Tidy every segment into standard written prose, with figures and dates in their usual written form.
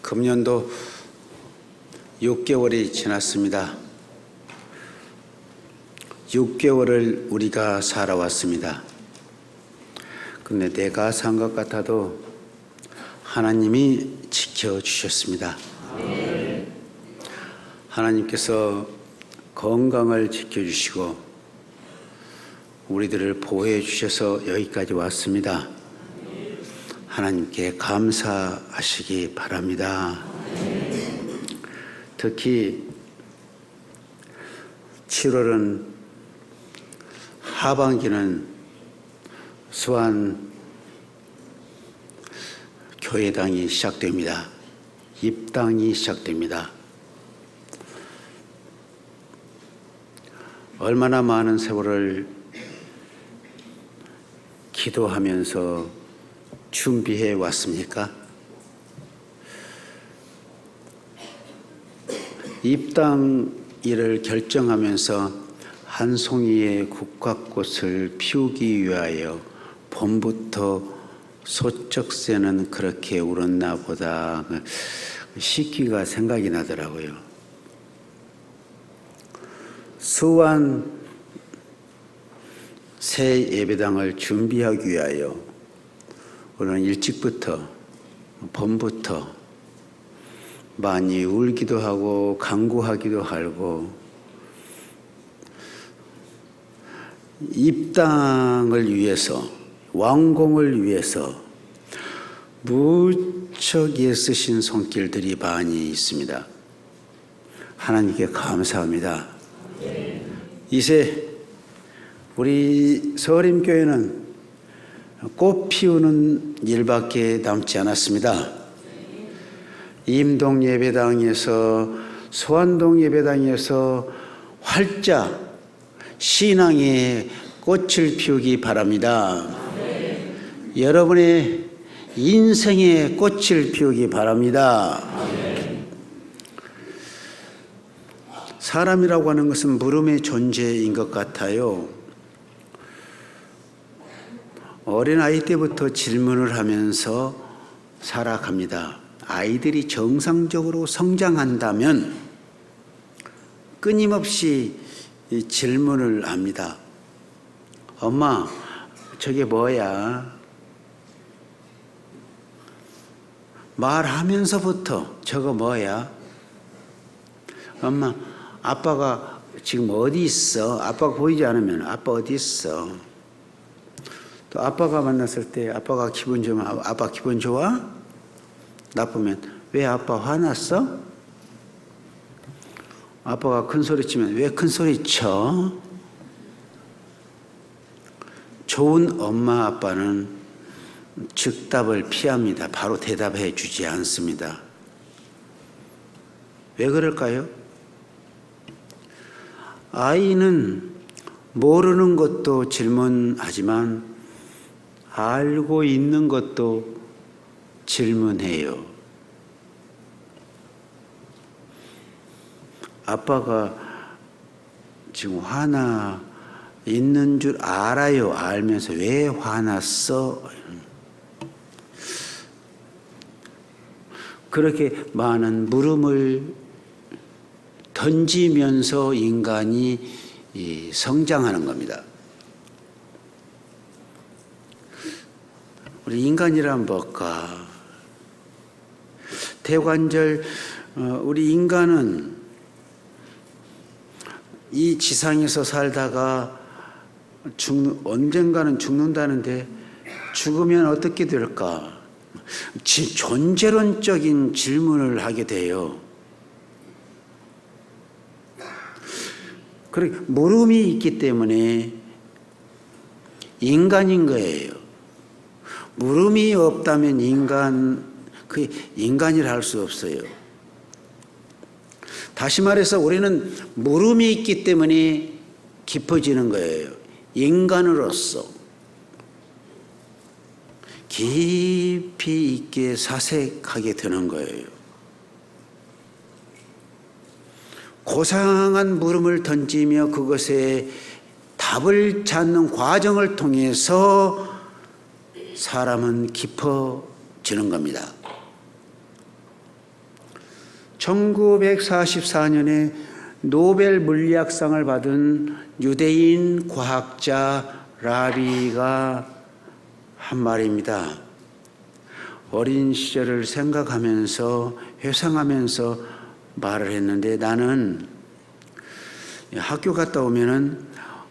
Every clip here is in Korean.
금년도 6개월이 지났습니다. 6개월을 우리가 살아왔습니다. 근데 내가 산 것 같아도 하나님이 지켜주셨습니다. 하나님께서 건강을 지켜주시고 우리들을 보호해 주셔서 여기까지 왔습니다. 하나님께 감사하시기 바랍니다. 특히 7월은 하반기는 수안 교회당이 시작됩니다. 입당이 시작됩니다. 얼마나 많은 세월을 기도하면서 준비해 왔습니까? 입당일을 결정하면서 한 송이의 국화꽃을 피우기 위하여 봄부터 소쩍새는 그렇게 울었나 보다 시기가 생각이 나더라고요. 수완 새 예배당을 준비하기 위하여 우리는 일찍부터 봄부터 많이 울기도 하고 간구하기도 하고 입당을 위해서 완공을 위해서 무척 애쓰신 손길들이 많이 있습니다. 하나님께 감사합니다. 이제 우리 서림교회는 꽃 피우는 일밖에 남지 않았습니다. 임동 예배당에서 소안동 예배당에서 활짝 신앙의 꽃을 피우기 바랍니다. 여러분의 인생의 꽃을 피우기 바랍니다. 사람이라고 하는 것은 물음의 존재인 것 같아요. 어린아이 때부터 질문을 하면서 살아갑니다. 아이들이 정상적으로 성장한다면 끊임없이 질문을 합니다. 엄마, 저게 뭐야? 말하면서부터 저거 뭐야? 엄마, 아빠가 지금 어디 있어? 아빠가 보이지 않으면 아빠 어디 있어? 또 아빠가 만났을 때 아빠가 기분 좋으면 아빠 기분 좋아? 나쁘면 왜 아빠 화났어? 아빠가 큰 소리 치면 왜 큰 소리 쳐? 좋은 엄마 아빠는 즉답을 피합니다. 바로 대답해 주지 않습니다. 왜 그럴까요? 아이는 모르는 것도 질문하지만 알고 있는 것도 질문해요. 아빠가 지금 화나 있는 줄 알아요. 알면서 왜 화났어? 그렇게 많은 물음을 던지면서 인간이 성장하는 겁니다. 우리 인간이란 뭘까? 대관절 우리 인간은 이 지상에서 살다가 언젠가는 죽는다는데 죽으면 어떻게 될까? 존재론적인 질문을 하게 돼요. 그리고 물음이 있기 때문에 인간인 거예요. 물음이 없다면 인간이라 할 수 없어요. 다시 말해서 우리는 물음이 있기 때문에 깊어지는 거예요. 인간으로서 깊이 있게 사색하게 되는 거예요. 고상한 물음을 던지며 그것에 답을 찾는 과정을 통해서 사람은 깊어지는 겁니다. 1944년에 노벨 물리학상을 받은 유대인 과학자 라비가 한 말입니다. 어린 시절을 생각하면서 회상하면서 말을 했는데, 나는 학교 갔다 오면은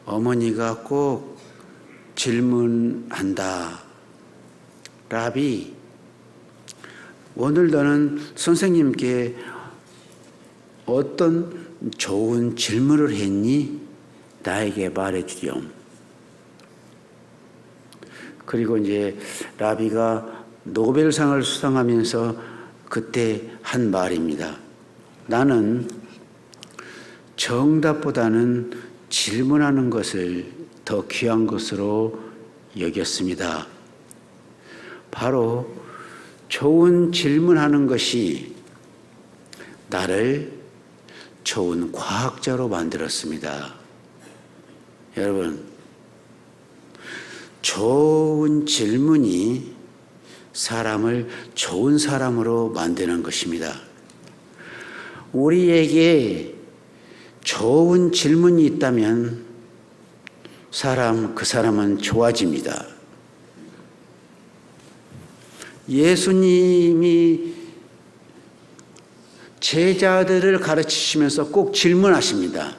어머니가 꼭 질문한다. 라비, 오늘 너는 선생님께 어떤 좋은 질문을 했니? 나에게 말해주렴. 그리고 이제 라비가 노벨상을 수상하면서 그때 한 말입니다. 나는 정답보다는 질문하는 것을 더 귀한 것으로 여겼습니다. 바로 좋은 질문하는 것이 나를 좋은 과학자로 만들었습니다. 여러분, 좋은 질문이 사람을 좋은 사람으로 만드는 것입니다. 우리에게 좋은 질문이 있다면 그 사람은 좋아집니다. 예수님이 제자들을 가르치시면서 꼭 질문하십니다.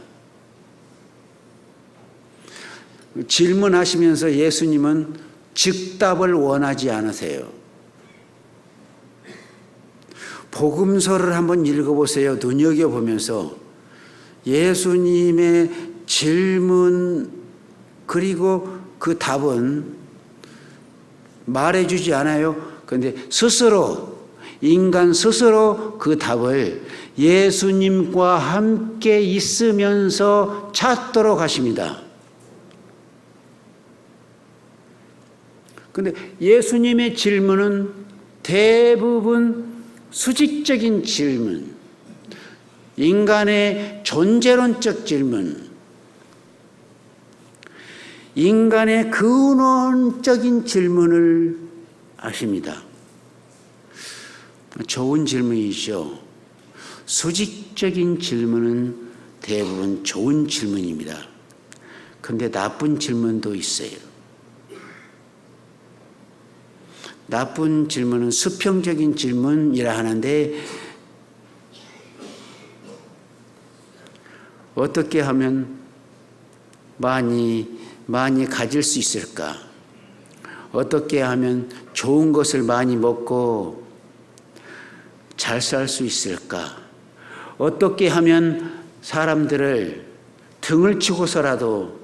질문하시면서 예수님은 즉답을 원하지 않으세요. 복음서를 한번 읽어보세요. 눈여겨보면서 예수님의 질문 그리고 그 답은 말해주지 않아요. 그런데 인간 스스로 그 답을 예수님과 함께 있으면서 찾도록 하십니다. 그런데 예수님의 질문은 대부분 수직적인 질문, 인간의 존재론적 질문, 인간의 근원적인 질문을 하십니다. 좋은 질문이죠. 수직적인 질문은 대부분 좋은 질문입니다. 그런데 나쁜 질문도 있어요. 나쁜 질문은 수평적인 질문이라 하는데, 어떻게 하면 많이 가질 수 있을까? 어떻게 하면 좋은 것을 많이 먹고 잘 살 수 있을까? 어떻게 하면 사람들을 등을 치고서라도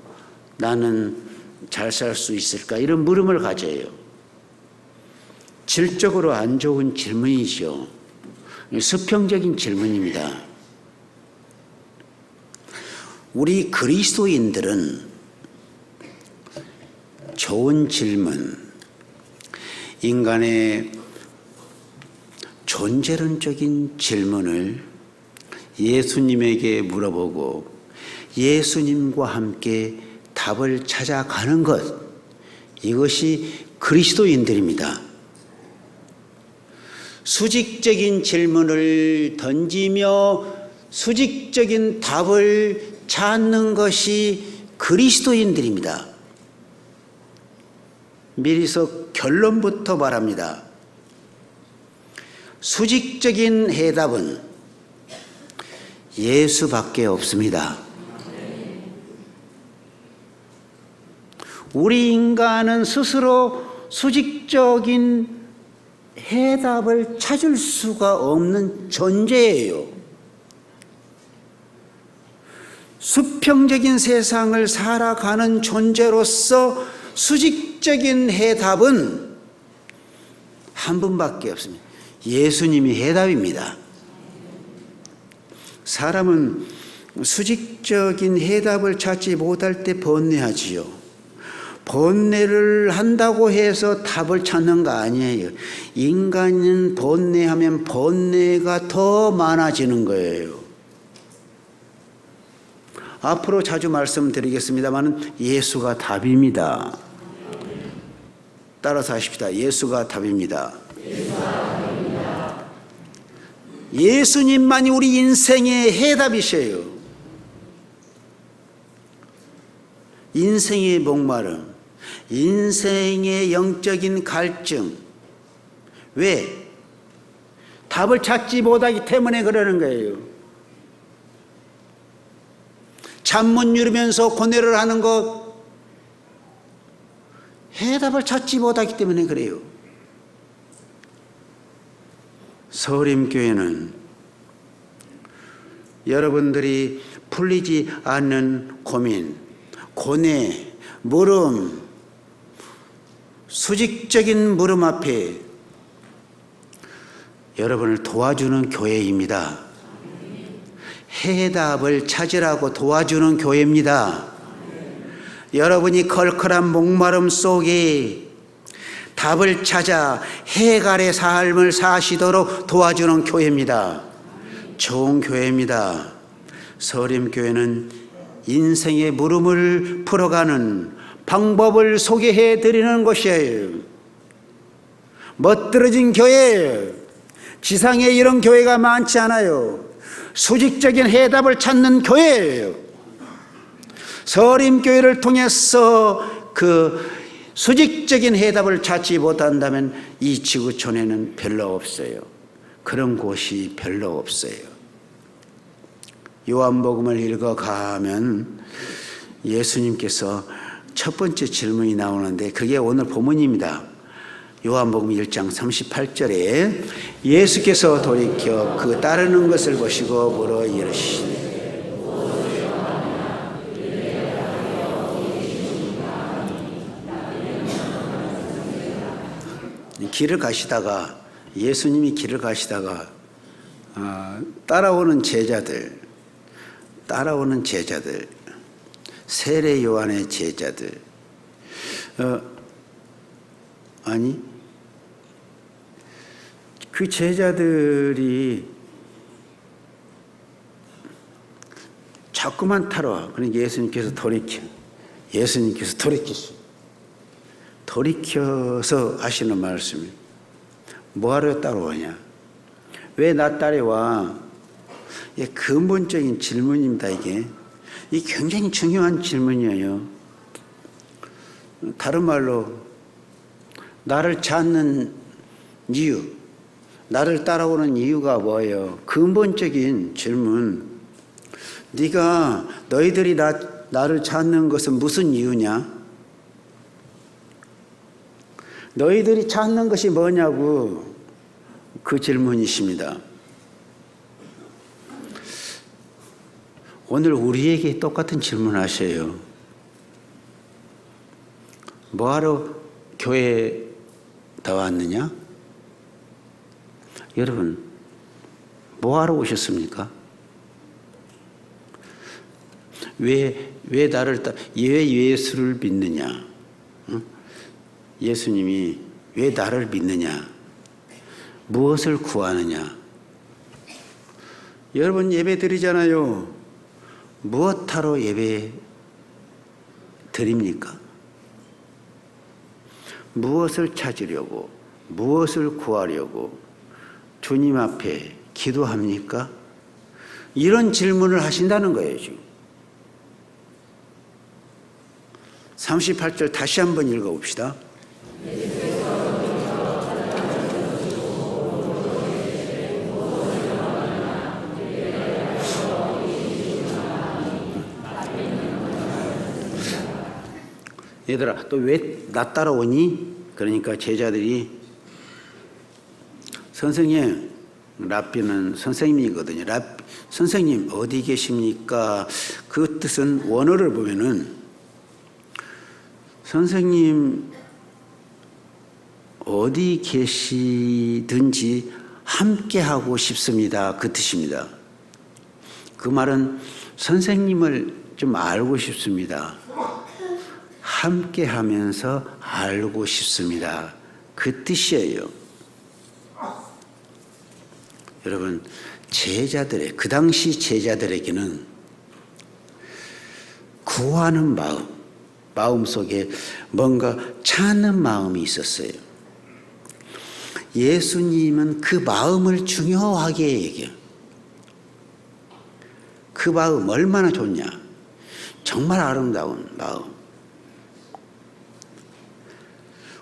나는 잘 살 수 있을까? 이런 물음을 가져요. 질적으로 안 좋은 질문이죠. 수평적인 질문입니다. 우리 그리스도인들은 좋은 질문, 인간의 존재론적인 질문을 예수님에게 물어보고 예수님과 함께 답을 찾아가는 것, 이것이 그리스도인들입니다. 수직적인 질문을 던지며 수직적인 답을 찾는 것이 그리스도인들입니다. 미리서 결론부터 말합니다. 수직적인 해답은 예수밖에 없습니다. 우리 인간은 스스로 수직적인 해답을 찾을 수가 없는 존재예요. 수평적인 세상을 살아가는 존재로서 수직적인 해답은 한 분밖에 없습니다. 예수님이 해답입니다. 사람은 수직적인 해답을 찾지 못할 때 번뇌하지요. 번뇌를 한다고 해서 답을 찾는 거 아니에요. 인간은 번뇌하면 번뇌가 더 많아지는 거예요. 앞으로 자주 말씀드리겠습니다만 예수가 답입니다. 따라서 하십시다. 예수가 답입니다. 예수님만이 우리 인생의 해답이셔요. 인생의 목마름, 인생의 영적인 갈증. 왜? 답을 찾지 못하기 때문에 그러는 거예요. 잠 못 이루면서 고뇌를 하는 것, 해답을 찾지 못하기 때문에 그래요. 서림교회는 여러분들이 풀리지 않는 고민, 고뇌, 물음, 수직적인 물음 앞에 여러분을 도와주는 교회입니다. 해답을 찾으라고 도와주는 교회입니다. 여러분이 컬컬한 목마름 속에 답을 찾아 해갈의 삶을 사시도록 도와주는 교회입니다. 좋은 교회입니다. 서림교회는 인생의 물음을 풀어가는 방법을 소개해 드리는 곳이에요. 멋들어진 교회예요. 지상에 이런 교회가 많지 않아요. 수직적인 해답을 찾는 교회예요. 서림교회를 통해서 그 수직적인 해답을 찾지 못한다면 이 지구촌에는 별로 없어요. 그런 곳이 별로 없어요. 요한복음을 읽어가면 예수님께서 첫 번째 질문이 나오는데 그게 오늘 본문입니다. 요한복음 1장 38절에 예수께서 돌이켜 그 따르는 것을 보시고 물어 이르시되 길을 가시다가 예수님이 길을 가시다가 따라오는 제자들 세례 요한의 제자들 그 제자들이 자꾸만 타러 그러니까 예수님께서 돌이켜서 하시는 말씀이 뭐하러 따라오냐? 왜 나 따라와? 이게 근본적인 질문입니다. 이게 굉장히 중요한 질문이에요. 다른 말로 나를 찾는 이유, 나를 따라오는 이유가 뭐예요? 근본적인 질문. 너희들이 나를 찾는 것은 무슨 이유냐? 너희들이 찾는 것이 뭐냐고 그 질문이십니다. 오늘 우리에게 똑같은 질문 하셔요. 뭐하러 교회에 나왔느냐? 여러분, 뭐하러 오셨습니까? 왜 예수를 믿느냐? 예수님이 왜 나를 믿느냐? 무엇을 구하느냐? 여러분 예배 드리잖아요. 무엇하러 예배 드립니까? 무엇을 찾으려고, 무엇을 구하려고 주님 앞에 기도합니까? 이런 질문을 하신다는 거예요, 지금. 38절 다시 한번 읽어봅시다. 얘들아, 또 왜 나 따라오니? 그러니까 제자들이 선생님, 랍비는 선생님이거든요. 선생님 어디 계십니까? 그 뜻은 원어를 보면은 선생님 어디 계시든지 함께 하고 싶습니다. 그 뜻입니다. 그 말은 선생님을 좀 알고 싶습니다. 함께 하면서 알고 싶습니다. 그 뜻이에요. 여러분, 그 당시 제자들에게는 구하는 마음 속에 뭔가 찾는 마음이 있었어요. 예수님은 그 마음을 중요하게 얘기해요. 그 마음 얼마나 좋냐. 정말 아름다운 마음.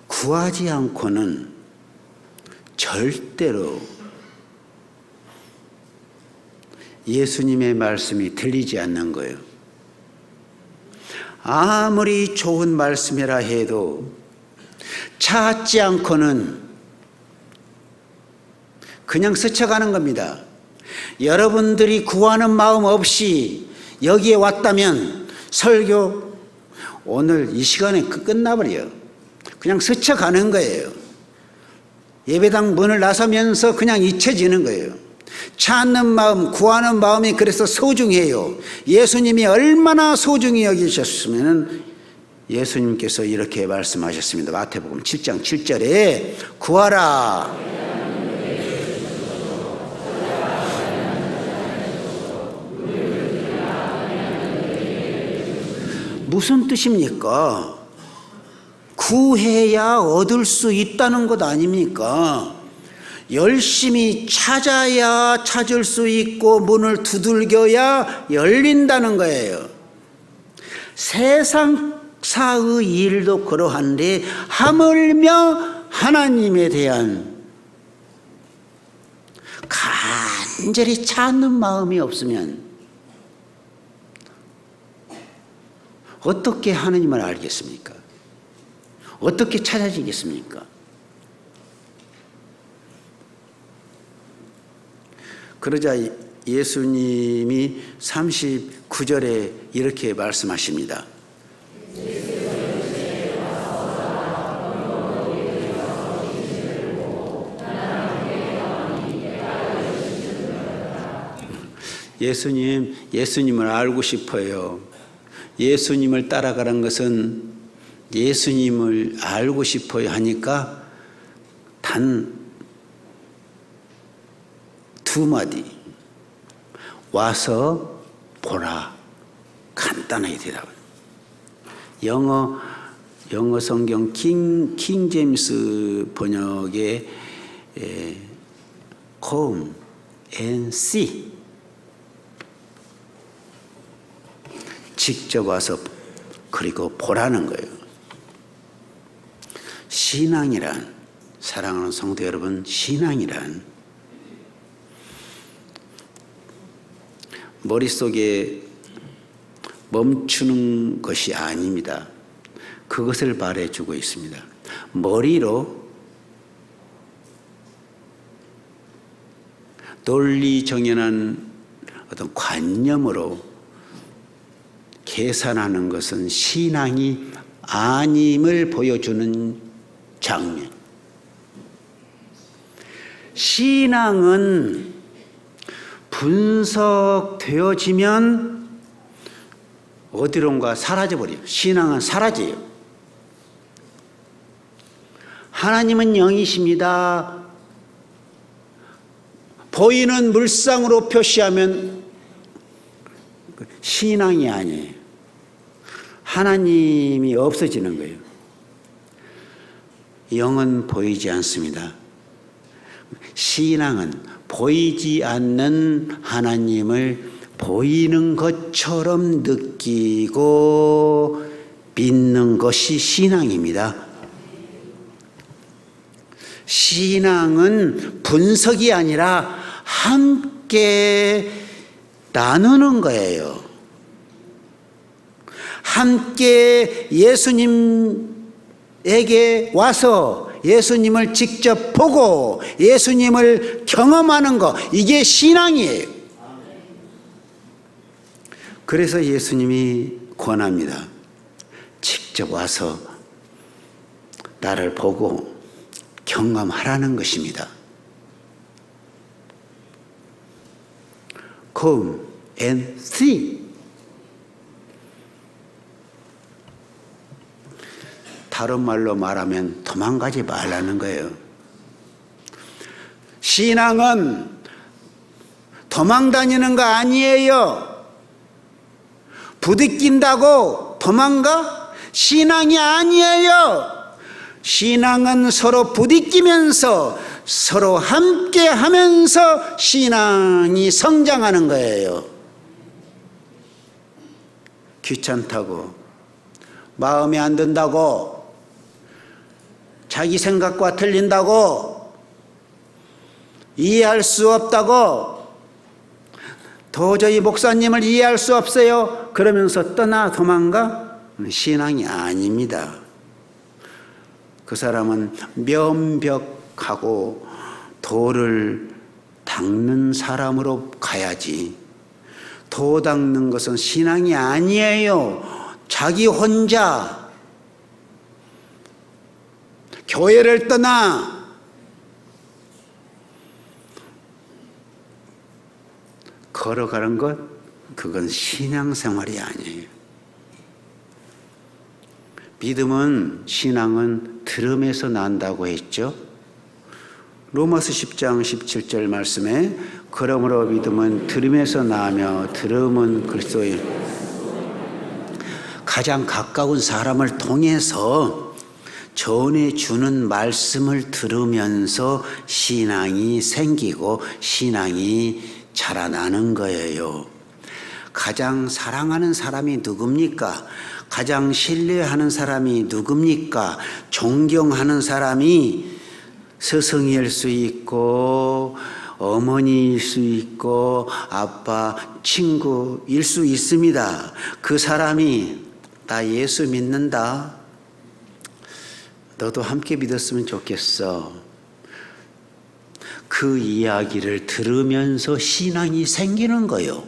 구하지 않고는 절대로 예수님의 말씀이 들리지 않는 거예요. 아무리 좋은 말씀이라 해도 찾지 않고는 그냥 스쳐가는 겁니다. 여러분들이 구하는 마음 없이 여기에 왔다면 설교 오늘 이 시간에 끝나버려요. 그냥 스쳐가는 거예요. 예배당 문을 나서면서 그냥 잊혀지는 거예요. 찾는 마음, 구하는 마음이 그래서 소중해요. 예수님이 얼마나 소중히 여기셨으면 예수님께서 이렇게 말씀하셨습니다. 마태복음 7장 7절에 구하라. 무슨 뜻입니까? 구해야 얻을 수 있다는 것 아닙니까? 열심히 찾아야 찾을 수 있고 문을 두들겨야 열린다는 거예요. 세상사의 일도 그러한데 하물며 하나님에 대한 간절히 찾는 마음이 없으면 어떻게 하나님을 알겠습니까? 어떻게 찾아지겠습니까? 그러자 예수님이 39절에 이렇게 말씀하십니다. 예수님을 알고 싶어요. 예수님을 따라가는 것은 예수님을 알고 싶어요 하니까 단 두 마디. 와서 보라. 간단하게 대답을. 영어 성경 킹 제임스 번역에 come and see. 직접 와서 그리고 보라는 거예요. 신앙이란, 사랑하는 성도 여러분, 신앙이란 머릿속에 멈추는 것이 아닙니다. 그것을 말해주고 있습니다. 머리로 논리 정연한 어떤 관념으로 계산하는 것은 신앙이 아님을 보여주는 장면. 신앙은 분석되어지면 어디론가 사라져버려요. 신앙은 사라져요. 하나님은 영이십니다. 보이는 물상으로 표시하면 신앙이 아니에요. 하나님이 없어지는 거예요. 영은 보이지 않습니다. 신앙은 보이지 않는 하나님을 보이는 것처럼 느끼고 믿는 것이 신앙입니다. 신앙은 분석이 아니라 함께 나누는 거예요. 함께 예수님에게 와서 예수님을 직접 보고 예수님을 경험하는 것, 이게 신앙이에요. 그래서 예수님이 권합니다. 직접 와서 나를 보고 경험하라는 것입니다. Come and see. 다른 말로 말하면 도망가지 말라는 거예요. 신앙은 도망다니는 거 아니에요. 부딪힌다고 도망가? 신앙이 아니에요. 신앙은 서로 부딪히면서 서로 함께 하면서 신앙이 성장하는 거예요. 귀찮다고, 마음에 안 든다고, 자기 생각과 틀린다고, 이해할 수 없다고, 도저히 목사님을 이해할 수 없어요 그러면서 떠나 도망가? 신앙이 아닙니다. 그 사람은 면벽하고 돌을 닦는 사람으로 가야지. 도 닦는 것은 신앙이 아니에요. 자기 혼자 교회를 떠나 걸어가는 것, 그건 신앙생활이 아니에요. 믿음은, 신앙은 들음에서 난다고 했죠. 로마서 10장 17절 말씀에 그러므로 믿음은 들음에서 나며 들음은 그리스도의 가장 가까운 사람을 통해서 전해주는 말씀을 들으면서 신앙이 생기고 신앙이 자라나는 거예요. 가장 사랑하는 사람이 누굽니까? 가장 신뢰하는 사람이 누굽니까? 존경하는 사람이 스승일 수 있고 어머니일 수 있고 아빠, 친구일 수 있습니다. 그 사람이 나 예수 믿는다. 너도 함께 믿었으면 좋겠어. 그 이야기를 들으면서 신앙이 생기는 거예요.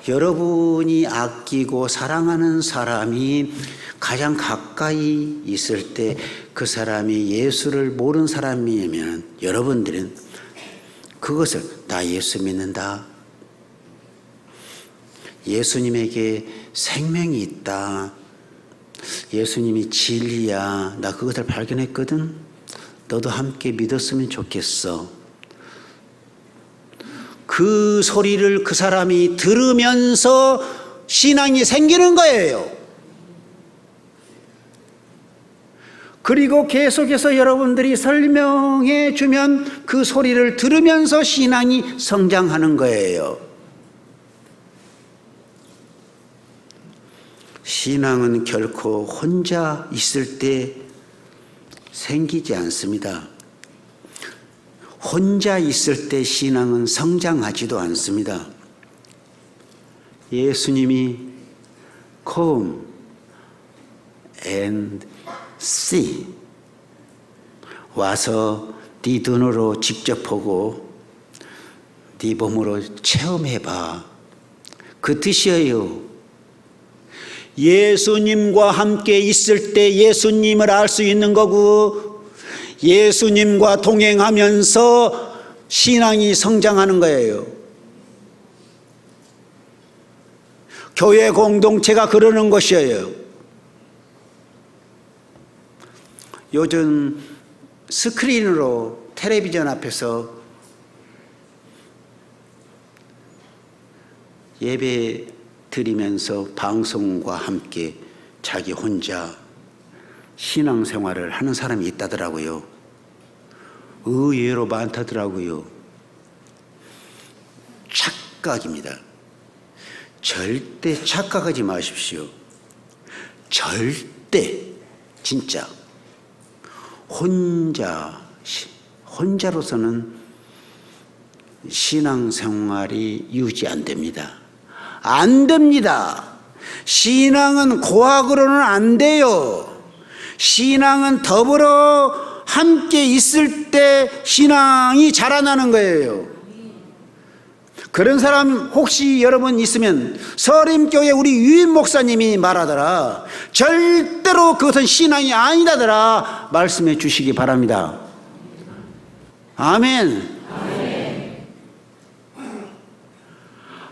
여러분이 아끼고 사랑하는 사람이 가장 가까이 있을 때 그 사람이 예수를 모르는 사람이면 여러분들은 그것을 나 예수 믿는다. 예수님에게 생명이 있다. 예수님이 진리야. 나 그것을 발견했거든. 너도 함께 믿었으면 좋겠어. 그 소리를 그 사람이 들으면서 신앙이 생기는 거예요. 그리고 계속해서 여러분들이 설명해 주면 그 소리를 들으면서 신앙이 성장하는 거예요. 신앙은 결코 혼자 있을 때 생기지 않습니다. 혼자 있을 때 신앙은 성장하지도 않습니다. 예수님이 come and see, 와서 네 눈으로 직접 보고 네 몸으로 체험해봐. 그 뜻이에요. 예수님과 함께 있을 때 예수님을 알 수 있는 거고, 예수님과 동행하면서 신앙이 성장하는 거예요. 교회 공동체가 그러는 것이에요. 요즘 스크린으로 텔레비전 앞에서 예배 드리면서 방송과 함께 자기 혼자 신앙생활을 하는 사람이 있다더라고요. 의외로 많다더라고요. 착각입니다. 절대 착각하지 마십시오. 절대 진짜 혼자로서는 신앙생활이 유지 안 됩니다. 안 됩니다. 신앙은 고학으로는 안 돼요. 신앙은 더불어 함께 있을 때 신앙이 자라나는 거예요. 그런 사람 혹시 여러분 있으면 서림교회 우리 유인 목사님이 말하더라. 절대로 그것은 신앙이 아니다더라. 말씀해 주시기 바랍니다. 아멘. 아멘.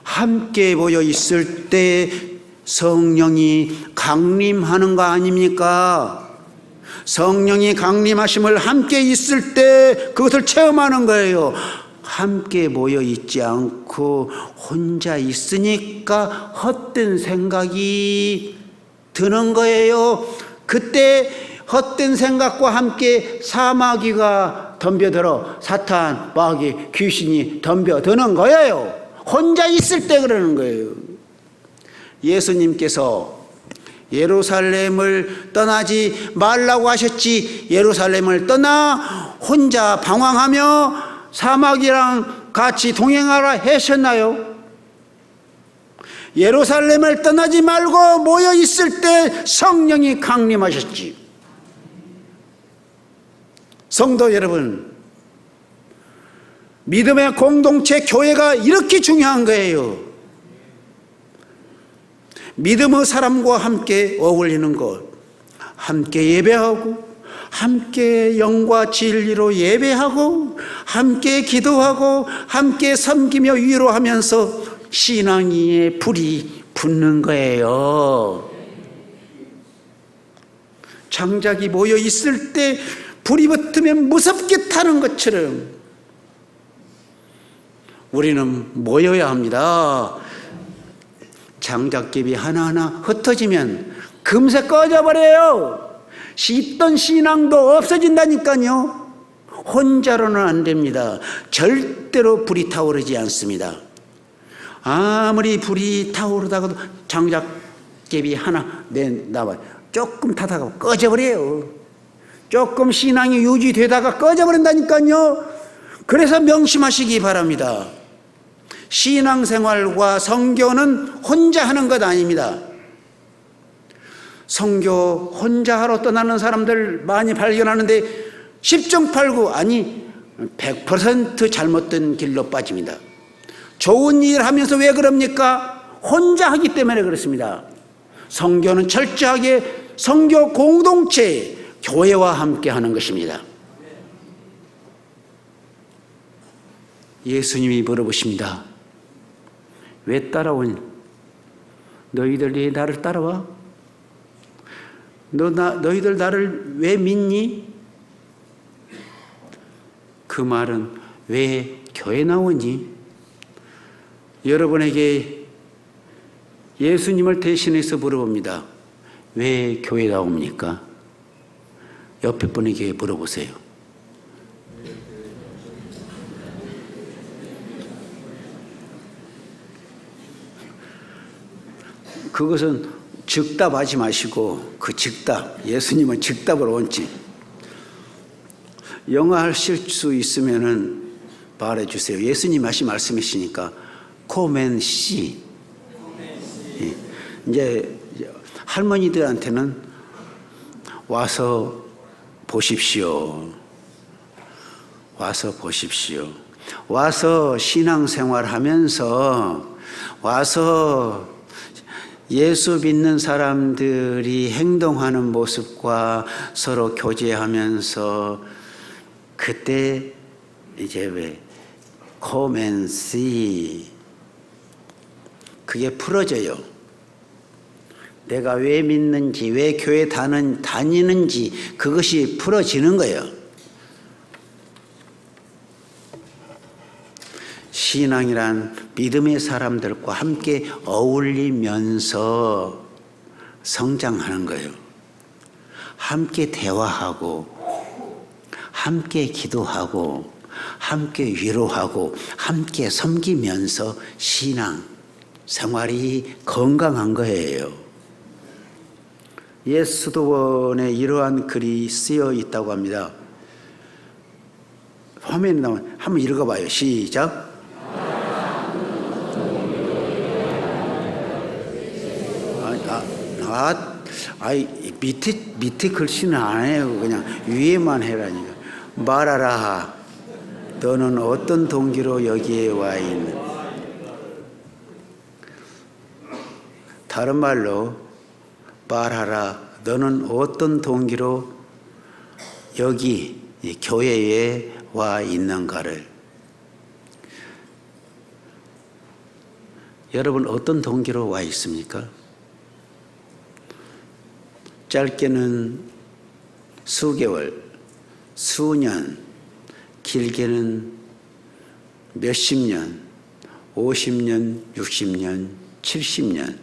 함께 모여 있을 때 성령이 강림하는 거 아닙니까? 성령이 강림하심을 함께 있을 때 그것을 체험하는 거예요. 함께 모여 있지 않고 혼자 있으니까 헛된 생각이 드는 거예요. 그때 헛된 생각과 함께 사마귀가 덤벼들어 사탄, 마귀, 귀신이 덤벼드는 거예요. 혼자 있을 때 그러는 거예요. 예수님께서 예루살렘을 떠나지 말라고 하셨지 예루살렘을 떠나 혼자 방황하며 사마귀랑 같이 동행하라 하셨나요? 예루살렘을 떠나지 말고 모여 있을 때 성령이 강림하셨지. 성도 여러분, 믿음의 공동체 교회가 이렇게 중요한 거예요. 믿음의 사람과 함께 어울리는 것, 함께 예배하고 함께 영과 진리로 예배하고 함께 기도하고 함께 섬기며 위로하면서 신앙의 불이 붙는 거예요. 장작이 모여 있을 때 불이 붙으면 무섭게 타는 것처럼 우리는 모여야 합니다. 장작geb이 하나하나 흩어지면 금세 꺼져버려요. 있던 신앙도 없어진다니까요. 혼자로는 안 됩니다. 절대로 불이 타오르지 않습니다. 아무리 불이 타오르다가도 장작geb이 하나 나와요. 조금 타다가 꺼져버려요. 조금 신앙이 유지되다가 꺼져버린다니까요. 그래서 명심하시기 바랍니다. 신앙생활과 선교는 혼자 하는 것 아닙니다. 선교 혼자 하러 떠나는 사람들 많이 발견하는데 10중 8구 아니 100% 잘못된 길로 빠집니다. 좋은 일 하면서 왜 그럽니까? 혼자 하기 때문에 그렇습니다. 선교는 철저하게 선교 공동체 교회와 함께 하는 것입니다. 예수님이 물어보십니다. 왜 따라오니? 너희들이 나를 따라와? 너희들 나를 왜 믿니? 그 말은 왜 교회 나오니? 여러분에게 예수님을 대신해서 물어봅니다. 왜 교회 나옵니까? 옆에 분에게 물어보세요. 그것은 즉답하지 마시고 그 즉답, 예수님은 즉답을 원치. 영어 하실 수 있으면은 말해주세요. 예수님 하신 말씀이시니까 코멘시. 이제 할머니들한테는 와서 보십시오. 와서 보십시오. 와서 신앙생활 하면서 와서 예수 믿는 사람들이 행동하는 모습과 서로 교제하면서 그때 이제 왜 코멘시 그게 풀어져요. 내가 왜 믿는지 왜 교회 다니는지 그것이 풀어지는 거예요. 신앙이란 믿음의 사람들과 함께 어울리면서 성장하는 거예요. 함께 대화하고 함께 기도하고 함께 위로하고 함께 섬기면서 신앙 생활이 건강한 거예요. 옛 수도원에 이러한 글이 쓰여 있다고 합니다. 화면에 나오면 한번 읽어봐요. 시작. 밑에 글씨는 안 해요. 그냥 위에만 해라니까. 말하라. 너는 어떤 동기로 여기에 와 있는? 다른 말로 말하라. 너는 어떤 동기로 여기 교회에 와 있는가를. 여러분 어떤 동기로 와 있습니까? 짧게는 수개월, 수년, 길게는 몇십 년, 50년, 60년, 70년.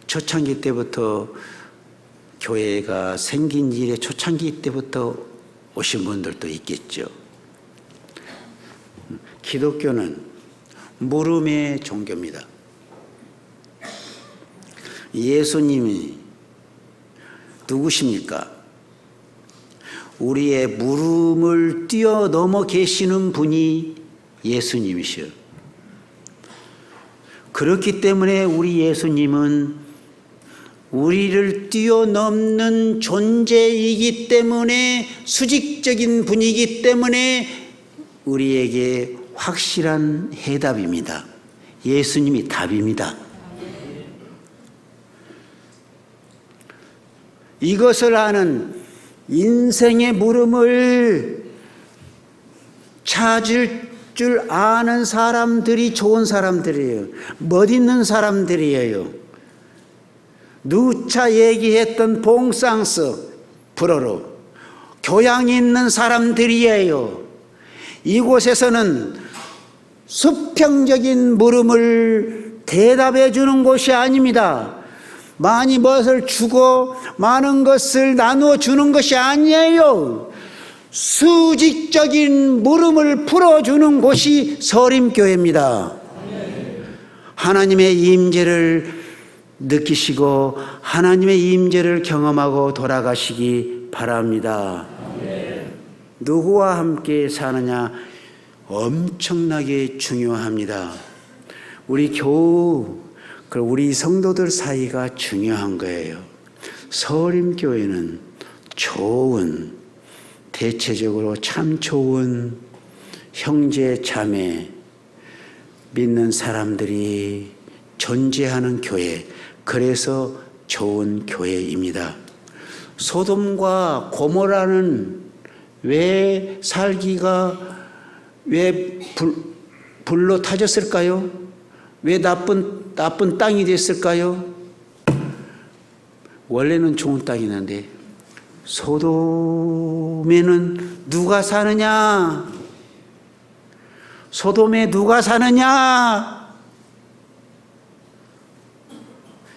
초창기 때부터 교회가 생긴 일의 초창기 때부터 오신 분들도 있겠죠. 기독교는 물음의 종교입니다. 예수님이 누구십니까? 우리의 물음을 뛰어넘어 계시는 분이 예수님이시여. 그렇기 때문에 우리 예수님은 우리를 뛰어넘는 존재이기 때문에, 수직적인 분이기 때문에 우리에게 확실한 해답입니다. 예수님이 답입니다. 이것을 아는, 인생의 물음을 찾을 줄 아는 사람들이 좋은 사람들이에요. 멋있는 사람들이에요. 누차 얘기했던 봉상스 불어로 교양 있는 사람들이에요. 이곳에서는 수평적인 물음을 대답해 주는 곳이 아닙니다. 많이 무엇을 주고 많은 것을 나누어 주는 것이 아니에요. 수직적인 물음을 풀어주는 곳이 서림교회입니다. 하나님의 임재를 느끼시고 하나님의 임재를 경험하고 돌아가시기 바랍니다. 누구와 함께 사느냐 엄청나게 중요합니다. 우리 교우, 우리 성도들 사이가 중요한 거예요. 서림교회는 좋은, 대체적으로 참 좋은 형제 자매 믿는 사람들이 존재하는 교회, 그래서 좋은 교회입니다. 소돔과 고모라는 왜 살기가 왜 불로 타졌을까요? 왜 나쁜 땅이 됐을까요? 원래는 좋은 땅이었는데 소돔에는 누가 사느냐? 소돔에 누가 사느냐?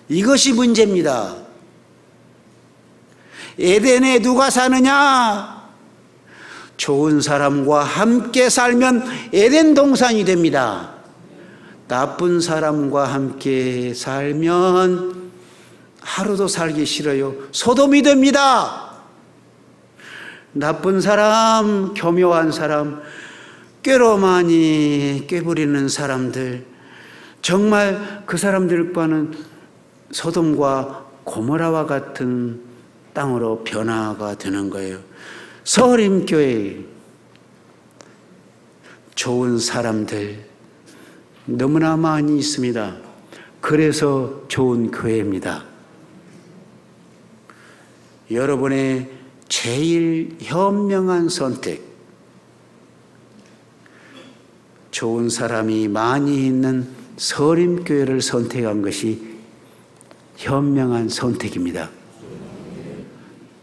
이것이 문제입니다. 에덴에 누가 사느냐? 좋은 사람과 함께 살면 에덴 동산이 됩니다. 나쁜 사람과 함께 살면 하루도 살기 싫어요. 소돔이 됩니다. 나쁜 사람, 교묘한 사람, 꾀로 많이 꾀부리는 사람들, 정말 그 사람들과는 소돔과 고모라와 같은 땅으로 변화가 되는 거예요. 서림교회 좋은 사람들 너무나 많이 있습니다. 그래서 좋은 교회입니다. 여러분의 제일 현명한 선택, 좋은 사람이 많이 있는 서림교회를 선택한 것이 현명한 선택입니다.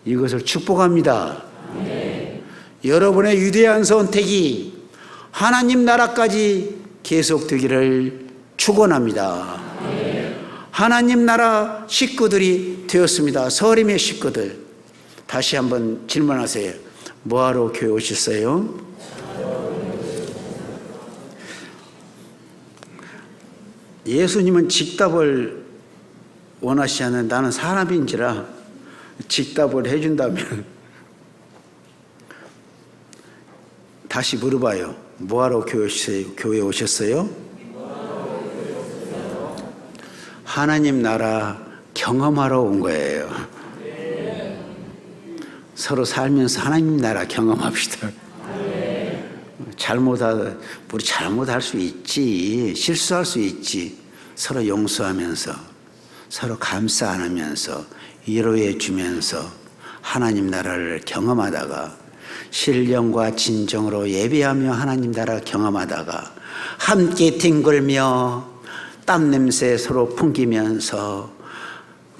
이것을 축복합니다. 여러분의 위대한 선택이 하나님 나라까지 계속되기를 축원합니다. 하나님 나라 식구들이 되었습니다. 서림의 식구들. 다시 한번 질문하세요. 뭐하러 교회 오셨어요? 예수님은 직답을 원하시지 않는, 나는 사람인지라 직답을 해준다면 다시 물어봐요. 뭐하러 교회 오셨어요? 하나님 나라 경험하러 온 거예요. 서로 살면서 하나님 나라 경험합시다. 우리 잘못할 수 있지, 실수할 수 있지. 서로 용서하면서, 서로 감싸 안으면서, 위로해 주면서 하나님 나라를 경험하다가, 신령과 진정으로 예배하며 하나님 나라 경험하다가, 함께 뒹굴며 땀 냄새 서로 풍기면서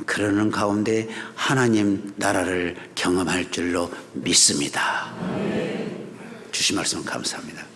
그러는 가운데 하나님 나라를 경험할 줄로 믿습니다. 주신 말씀 감사합니다.